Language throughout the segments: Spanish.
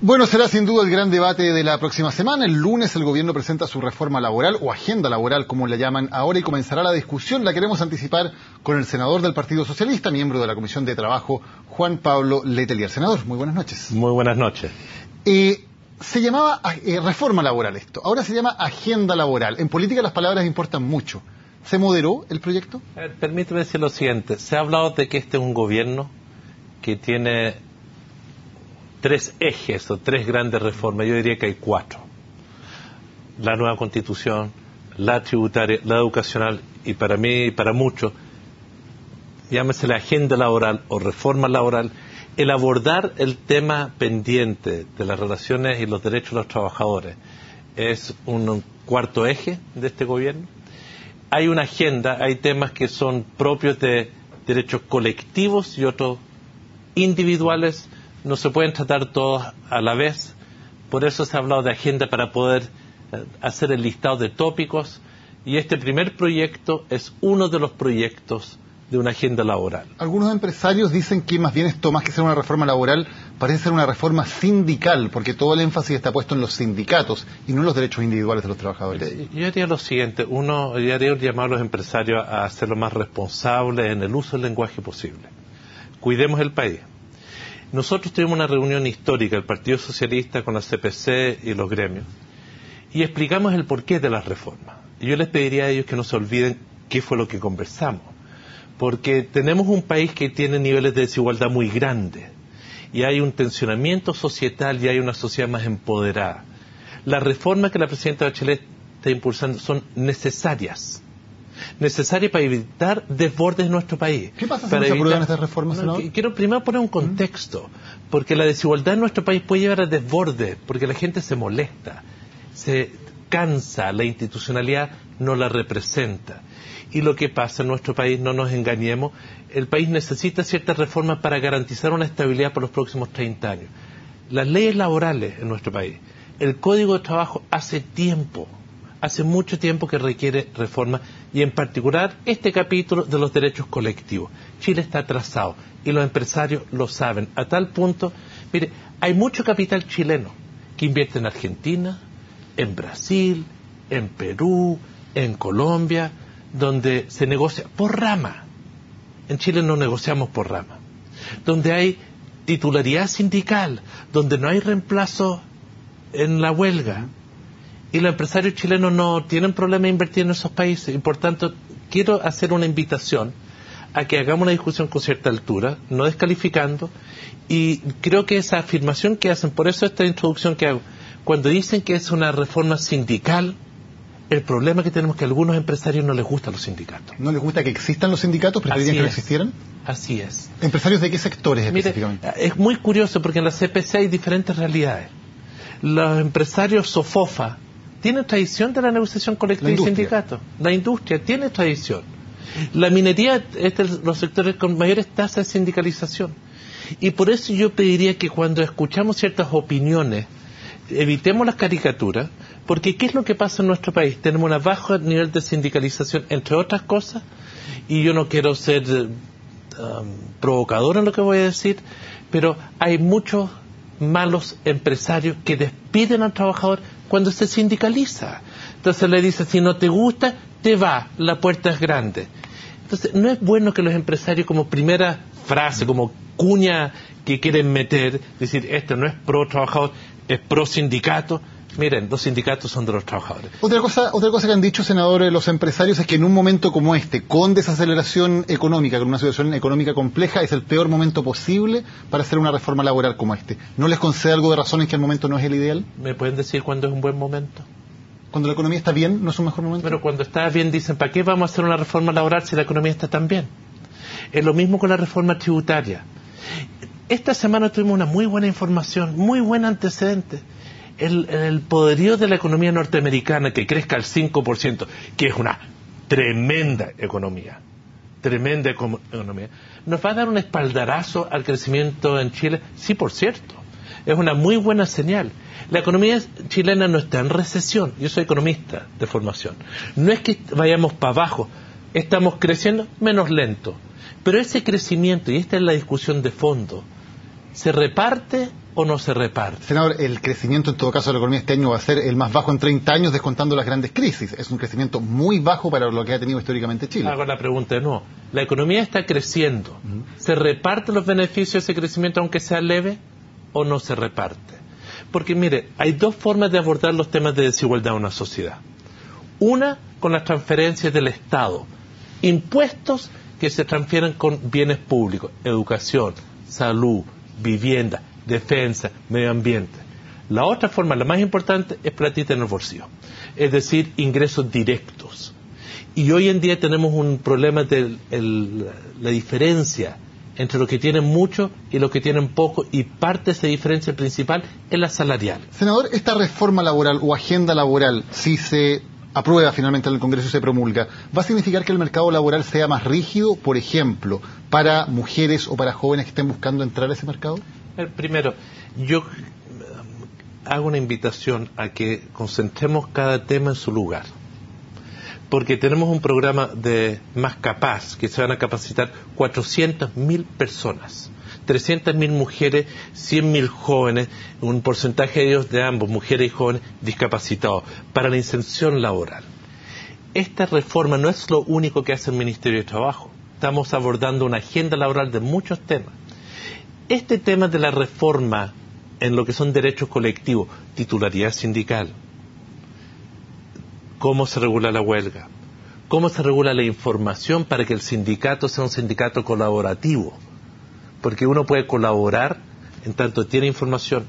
Bueno, será sin duda el gran debate de la próxima semana. El lunes el gobierno presenta su reforma laboral o agenda laboral, como la llaman ahora, y comenzará la discusión. La queremos anticipar con el senador del Partido Socialista, miembro de la Comisión de Trabajo, Juan Pablo Letelier. Senador, muy buenas noches. Muy buenas noches. Se llamaba reforma laboral esto, ahora se llama agenda laboral. En política las palabras importan mucho. ¿Se moderó el proyecto? Permíteme decir lo siguiente. Se ha hablado de que este es un gobierno que tiene tres ejes o tres grandes reformas. Yo diría que hay cuatro: la nueva Constitución, la tributaria, la educacional y para mí y para muchos, llámese la agenda laboral o reforma laboral. El abordar el tema pendiente de las relaciones y los derechos de los trabajadores es un cuarto eje de este gobierno. Hay una agenda, hay temas que son propios de derechos colectivos y otros individuales. No se pueden tratar todos a la vez. Por eso se ha hablado de agenda, para poder hacer el listado de tópicos. Y este primer proyecto es uno de los proyectos de una agenda laboral. Algunos empresarios dicen que más bien esto, más que ser una reforma laboral, parece ser una reforma sindical, porque todo el énfasis está puesto en los sindicatos y no en los derechos individuales de los trabajadores. Yo haría lo siguiente: yo haría un llamado a los empresarios a ser lo más responsables en el uso del lenguaje posible. Cuidemos el país. Nosotros tuvimos una reunión histórica, el Partido Socialista con la CPC y los gremios, y explicamos el porqué de las reformas. Y yo les pediría a ellos que no se olviden qué fue lo que conversamos, porque tenemos un país que tiene niveles de desigualdad muy grandes, y hay un tensionamiento societal y hay una sociedad más empoderada. Las reformas que la presidenta Bachelet está impulsando son necesarias para evitar desbordes en nuestro país. ¿Qué pasa si no se aprueban estas reformas, senador? Quiero primero poner un contexto, porque la desigualdad en nuestro país puede llevar a desbordes, porque la gente se molesta, se cansa, la institucionalidad no la representa. Y lo que pasa en nuestro país, no nos engañemos, el país necesita ciertas reformas para garantizar una estabilidad por los próximos 30 años. Las leyes laborales en nuestro país, el Código de Trabajo hace mucho tiempo que requiere reforma, y en particular este capítulo de los derechos colectivos. Chile está atrasado y los empresarios lo saben, a tal punto, mire, hay mucho capital chileno que invierte en Argentina, en Brasil, en Perú, en Colombia, donde se negocia por rama. En Chile no negociamos por rama. Donde hay titularidad sindical, donde no hay reemplazo en la huelga. Y los empresarios chilenos no tienen problema en invertir en esos países. Y por tanto, quiero hacer una invitación a que hagamos una discusión con cierta altura, no descalificando. Y creo que esa afirmación que hacen, por eso esta introducción que hago, cuando dicen que es una reforma sindical, el problema que tenemos es que a algunos empresarios no les gustan los sindicatos. ¿No les gusta que existan los sindicatos? ¿Preferirían que no existieran? Así es. ¿Empresarios de qué sectores específicamente? Mire, es muy curioso porque en la CPC hay diferentes realidades. Los empresarios SOFOFA tienen tradición de la negociación colectiva y sindicatos. La industria tiene tradición. La minería es de los sectores con mayores tasas de sindicalización. Y por eso yo pediría que cuando escuchamos ciertas opiniones, evitemos las caricaturas, porque ¿qué es lo que pasa en nuestro país? Tenemos un bajo nivel de sindicalización, entre otras cosas, y yo no quiero ser provocador en lo que voy a decir, pero hay muchos malos empresarios que despiden al trabajador cuando se sindicaliza. Entonces le dice, si no te gusta, te va, la puerta es grande. Entonces no es bueno que los empresarios, como primera frase, como cuña que quieren meter, decir, esto no es pro trabajador, es pro sindicato. Miren, los sindicatos son de los trabajadores. Otra cosa que han dicho, senador, los empresarios es que en un momento como este, con desaceleración económica, con una situación económica compleja, es el peor momento posible para hacer una reforma laboral como este. ¿No les concede algo de razón en que el momento no es el ideal? ¿Me pueden decir cuándo es un buen momento? Cuando la economía está bien, ¿no es un mejor momento? Pero cuando está bien dicen, ¿para qué vamos a hacer una reforma laboral si la economía está tan bien? Es lo mismo con la reforma tributaria. Esta semana tuvimos una muy buena información, muy buen antecedente. El poderío de la economía norteamericana, que crezca al 5%, que es una tremenda economía, ¿nos va a dar un espaldarazo al crecimiento en Chile? Sí, por cierto, es una muy buena señal. La economía chilena no está en recesión. Yo soy economista de formación. No es que vayamos para abajo, estamos creciendo menos lento. Pero ese crecimiento, y esta es la discusión de fondo, ¿se reparte o no se reparte. Senador, el crecimiento en todo caso de la economía este año va a ser el más bajo en 30 años, descontando las grandes crisis. Es un crecimiento muy bajo para lo que ha tenido históricamente Chile. Hago la pregunta de nuevo. La economía está creciendo. ¿Se reparten los beneficios de ese crecimiento aunque sea leve o no se reparte? Porque mire, hay dos formas de abordar los temas de desigualdad en una sociedad. Una, con las transferencias del Estado. Impuestos que se transfieren con bienes públicos. Educación, salud, vivienda, defensa, medio ambiente. La otra forma, la más importante, es platita en el bolsillo. Es decir, ingresos directos. Y hoy en día tenemos un problema de la diferencia entre los que tienen mucho y los que tienen poco, y parte de esa diferencia principal es la salarial. Senador, esta reforma laboral o agenda laboral, si se aprueba finalmente en el Congreso y se promulga, ¿va a significar que el mercado laboral sea más rígido, por ejemplo, para mujeres o para jóvenes que estén buscando entrar a ese mercado? Primero, yo hago una invitación a que concentremos cada tema en su lugar. Porque tenemos un programa de Más Capaz, que se van a capacitar 400.000 personas, 300.000 mujeres, 100.000 jóvenes, un porcentaje de ellos de ambos, mujeres y jóvenes, discapacitados, para la inserción laboral. Esta reforma no es lo único que hace el Ministerio de Trabajo. Estamos abordando una agenda laboral de muchos temas. Este tema de la reforma en lo que son derechos colectivos, titularidad sindical, cómo se regula la huelga, cómo se regula la información para que el sindicato sea un sindicato colaborativo, porque uno puede colaborar en tanto tiene información,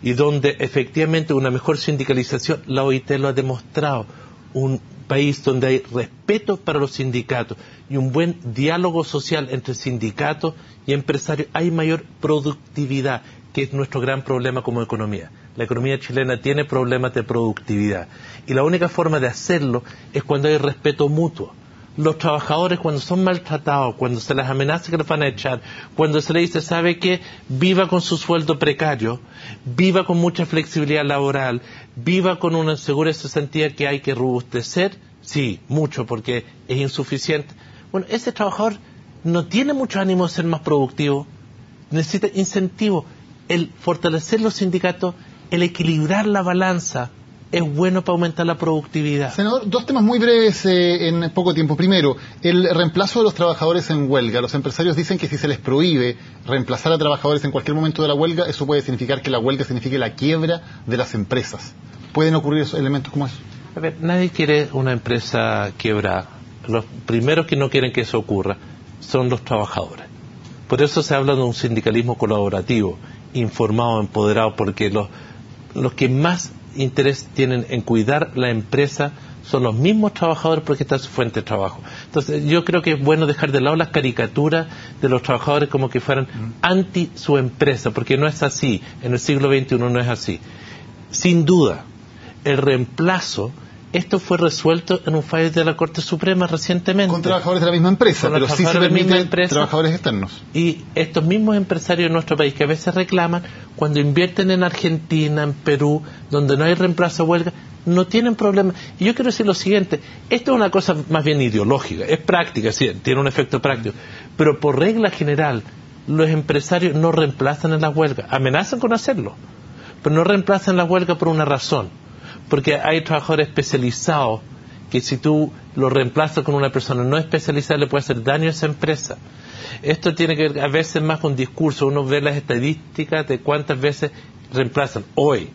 y donde efectivamente una mejor sindicalización, la OIT lo ha demostrado, un país donde hay respeto para los sindicatos y un buen diálogo social entre sindicatos y empresarios, hay mayor productividad, que es nuestro gran problema como economía. La economía chilena tiene problemas de productividad y la única forma de hacerlo es cuando hay respeto mutuo. Los trabajadores, cuando son maltratados, cuando se les amenaza que los van a echar, cuando se les dice, ¿sabe qué? Viva con su sueldo precario, viva con mucha flexibilidad laboral, viva con una segura cesantía que hay que robustecer, sí, mucho, porque es insuficiente. Bueno, ese trabajador no tiene mucho ánimo de ser más productivo, necesita incentivo. El fortalecer los sindicatos, el equilibrar la balanza, es bueno para aumentar la productividad. Senador, dos temas muy breves en poco tiempo. Primero, el reemplazo de los trabajadores en huelga. Los empresarios dicen que si se les prohíbe reemplazar a trabajadores en cualquier momento de la huelga, eso puede significar que la huelga signifique la quiebra de las empresas. ¿Pueden ocurrir esos elementos como eso? A ver, nadie quiere una empresa quebrada. Los primeros que no quieren que eso ocurra son los trabajadores. Por eso se habla de un sindicalismo colaborativo, informado, empoderado, porque los que más interés tienen en cuidar la empresa son los mismos trabajadores, porque está su fuente de trabajo. Entonces yo creo que es bueno dejar de lado las caricaturas de los trabajadores como que fueran anti su empresa, porque no es así, en el siglo XXI no es así. Sin duda, el reemplazo, esto fue resuelto en un fallo de la Corte Suprema recientemente. Con trabajadores de la misma empresa, pero sí se permiten trabajadores externos. Y estos mismos empresarios de nuestro país que a veces reclaman, cuando invierten en Argentina, en Perú, donde no hay reemplazo a huelga, no tienen problema. Y yo quiero decir lo siguiente, esto es una cosa más bien ideológica, es práctica, sí, tiene un efecto práctico, pero por regla general, los empresarios no reemplazan en las huelgas, amenazan con hacerlo, pero no reemplazan la huelga por una razón. Porque hay trabajadores especializados que si tú lo reemplazas con una persona no especializada le puede hacer daño a esa empresa. Esto tiene que ver a veces más con discurso. Uno ve las estadísticas de cuántas veces reemplazan. Hoy,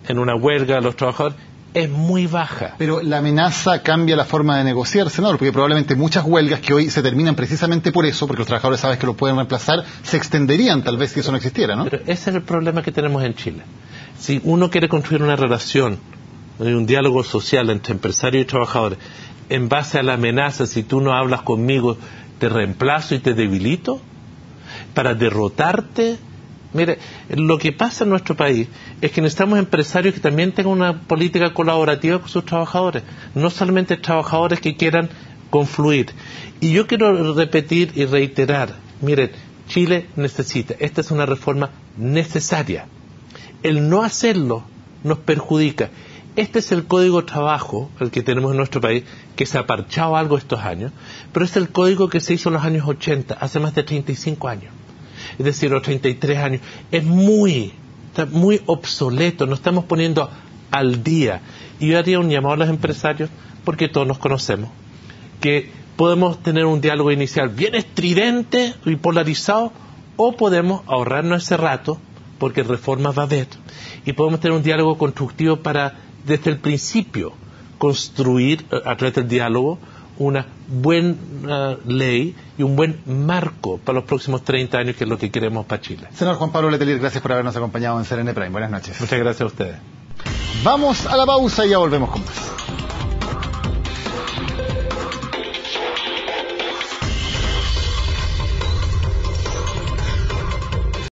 en una huelga a los trabajadores, es muy baja. Pero la amenaza cambia la forma de negociar, senador, porque probablemente muchas huelgas que hoy se terminan precisamente por eso, porque los trabajadores saben que lo pueden reemplazar, se extenderían tal vez si eso no existiera, ¿no? Pero ese es el problema que tenemos en Chile. Si uno quiere construir una relación, un diálogo social entre empresarios y trabajadores, en base a la amenaza, si tú no hablas conmigo, te reemplazo y te debilito, para derrotarte. Mire, lo que pasa en nuestro país es que necesitamos empresarios que también tengan una política colaborativa con sus trabajadores, no solamente trabajadores que quieran confluir. Y yo quiero repetir y reiterar, miren, Chile necesita, esta es una reforma necesaria. El no hacerlo nos perjudica. Este es el código de trabajo, el que tenemos en nuestro país, que se ha parchado algo estos años, pero es el código que se hizo en los años 80, hace más de 35 años. Es decir, los 33 años. Es muy está muy obsoleto, nos estamos poniendo al día. Y yo haría un llamado a los empresarios, porque todos nos conocemos, que podemos tener un diálogo inicial bien estridente y polarizado, o podemos ahorrarnos ese rato, porque reformas va a haber, y podemos tener un diálogo constructivo para, desde el principio, construir a través del diálogo una buena ley y un buen marco para los próximos 30 años, que es lo que queremos para Chile. Senador Juan Pablo Letelier, gracias por habernos acompañado en CNN Prime. Buenas noches. Muchas gracias a ustedes. Vamos a la pausa y ya volvemos con más.